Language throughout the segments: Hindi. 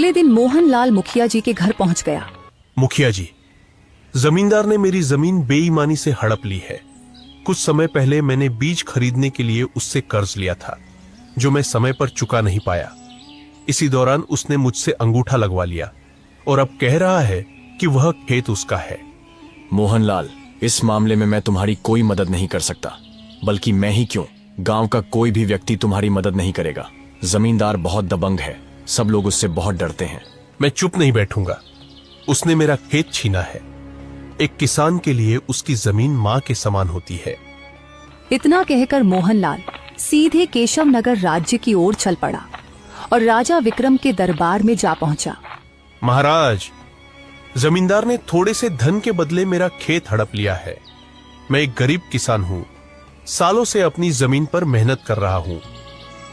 अगले दिन मोहनलाल मुखिया जी के घर पहुंच गया। मुखिया जी, जमींदार ने मेरी जमीन बेईमानी से हड़प ली है। कुछ समय पहले मैंने बीज खरीदने के लिए उससे कर्ज लिया था, जो मैं समय पर चुका नहीं पाया। इसी दौरान उसने मुझसे अंगूठा लगवा लिया और अब कह रहा है कि वह खेत उसका है। मोहनलाल, इस मामले में मैं तुम्हारी कोई मदद नहीं कर सकता, बल्कि मैं ही क्यों, गांव का कोई भी व्यक्ति तुम्हारी मदद नहीं करेगा। जमींदार बहुत दबंग है, सब लोग उससे बहुत डरते हैं। मैं चुप नहीं बैठूंगा। उसने मेरा खेत छीना है। एक किसान के लिए उसकी जमीन मां के समान होती है। इतना कहकर मोहनलाल सीधे केशव नगर राज्य की ओर चल पड़ा और राजा विक्रम के दरबार में जा पहुंचा। महाराज, जमींदार ने थोड़े से धन के बदले मेरा खेत हड़प लिया है। मैं एक गरीब किसान हूं, सालों से अपनी जमीन पर मेहनत कर रहा हूं।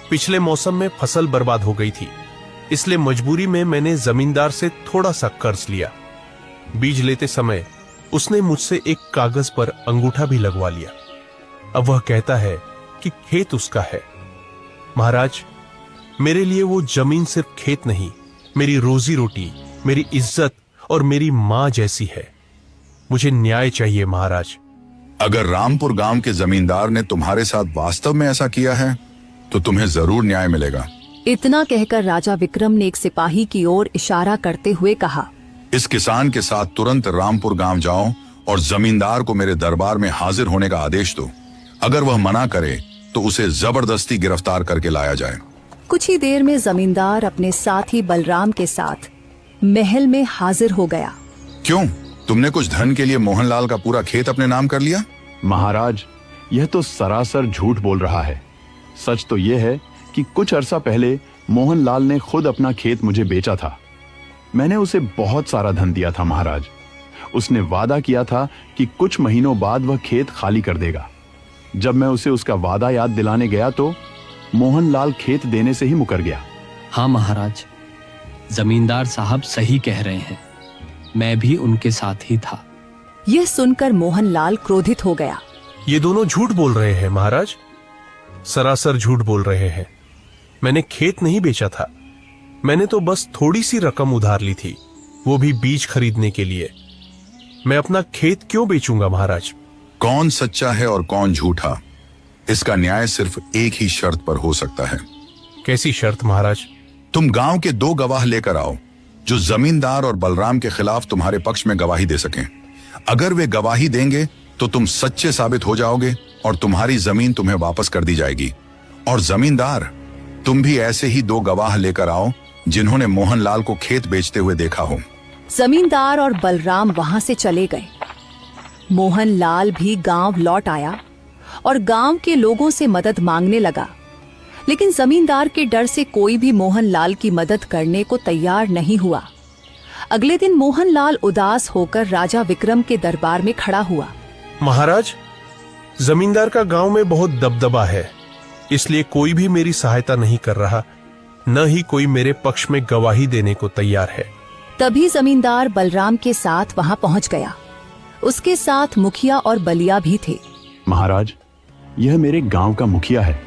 पिछले मौसम में फसल बर्बाद हो गई थी, इसलिए मजबूरी में मैंने जमींदार से थोड़ा सा कर्ज लिया। बीज लेते समय उसने मुझसे एक कागज पर अंगूठा भी लगवा लिया। अब वह कहता है कि खेत उसका है। महाराज, मेरे लिए वो जमीन सिर्फ खेत नहीं, मेरी रोजी रोटी, मेरी इज्जत और मेरी मां जैसी है। मुझे न्याय चाहिए महाराज। अगर रामपुर गांव के जमींदार ने तुम्हारे साथ वास्तव में ऐसा किया है तो तुम्हें जरूर न्याय मिलेगा। इतना कहकर राजा विक्रम ने एक सिपाही की ओर इशारा करते हुए कहा, इस किसान के साथ तुरंत रामपुर गांव जाओ और जमींदार को मेरे दरबार में हाजिर होने का आदेश दो। अगर वह मना करे तो उसे जबरदस्ती गिरफ्तार करके लाया जाए। कुछ ही देर में जमींदार अपने साथी बलराम के साथ महल में हाजिर हो गया। क्यों, तुमने कुछ धन के लिए मोहनलाल का पूरा खेत अपने नाम कर लिया? महाराज, यह तो सरासर झूठ बोल रहा है। सच तो यह है कि कुछ अरसा पहले मोहनलाल ने खुद अपना खेत मुझे बेचा था। मैंने उसे बहुत सारा धन दिया था महाराज। उसने वादा किया था कि कुछ महीनों बाद वह खेत खाली कर देगा। जब मैं उसे उसका वादा याद दिलाने गया तो मोहनलाल खेत देने से ही मुकर गया। हाँ महाराज, जमींदार साहब सही कह रहे हैं, मैं भी उनके साथ ही था। यह सुनकर मोहनलाल क्रोधित हो गया। ये दोनों झूठ बोल रहे हैं महाराज, सरासर झूठ बोल रहे हैं। मैंने खेत नहीं बेचा था, मैंने तो बस थोड़ी सी रकम उधार ली थी, वो भी बीज खरीदने के लिए। मैं अपना खेत क्यों बेचूंगा महाराज? कौन सच्चा है और कौन झूठा, इसका न्याय सिर्फ एक ही शर्त पर हो सकता है। कैसी शर्त महाराज? तुम गांव के 2 गवाह लेकर आओ जो जमींदार और बलराम के खिलाफ तुम्हारे पक्ष में गवाही दे सकें। अगर वे गवाही देंगे तो तुम सच्चे साबित हो जाओगे और तुम्हारी जमीन तुम्हें वापस कर दी जाएगी। और जमींदार, तुम भी ऐसे ही 2 गवाह लेकर आओ जिन्होंने मोहनलाल को खेत बेचते हुए देखा हो। जमींदार और बलराम वहां से चले गए। मोहनलाल भी गांव लौट आया और गांव के लोगों से मदद मांगने लगा, लेकिन जमींदार के डर से कोई भी मोहनलाल की मदद करने को तैयार नहीं हुआ। अगले दिन मोहनलाल उदास होकर राजा विक्रम के दरबार में खड़ा हुआ। महाराज, जमींदार का गांव में बहुत दबदबा है, इसलिए कोई भी मेरी सहायता नहीं कर रहा, न ही कोई मेरे पक्ष में गवाही देने को तैयार है। तभी जमींदार बलराम के साथ वहां पहुंच गया। उसके साथ मुखिया और बलिया भी थे। महाराज, यह मेरे गांव का मुखिया है।